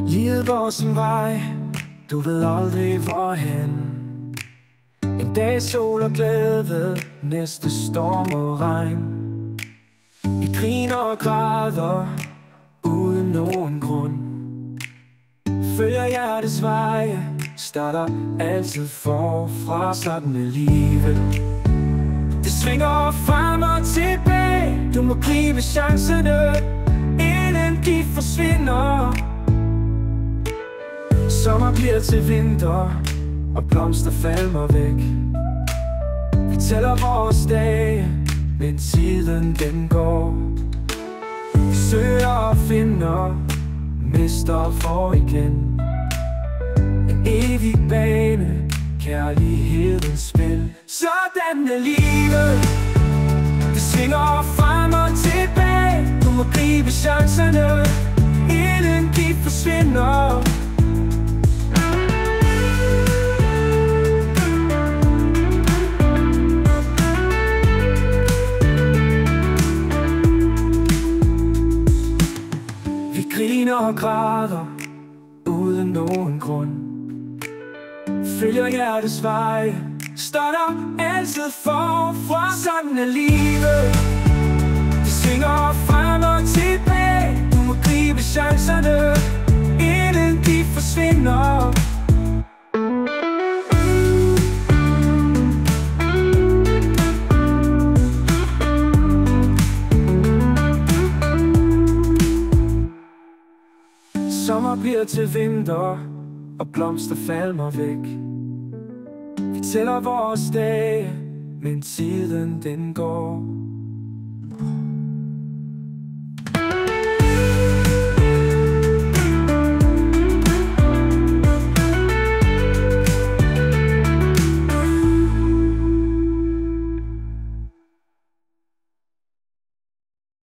Livet går sin vej, du ved aldrig hvorhen. En dag sol og glæde, næste storm og regn. I griner og græder, uden nogen grund. Følger hjertets veje, starter altid forfra. Sådan er livet. Det svinger frem og tilbage. Du må gribe chancerne, inden de forsvinder. Sommer bliver til vinter, og blomster falmer væk. Vi tæller vores dage, men tiden den går. Vi søger og finder, mister og får igen. En evig bane, kærlighedens spil. Sådan er livet. Det svinger frem og tilbage. Du må gribe chancerne, inden de forsvinder. Griner og græder, uden nogen grund. Følger hjertets veje, starter altid forfra. Sådan er livet. Det svinger frem og tilbage. Du må gribe chancerne, inden de forsvinder. Sommer bliver til vinter, og blomster falmer væk. Vi tæller vores dage, men tiden den går.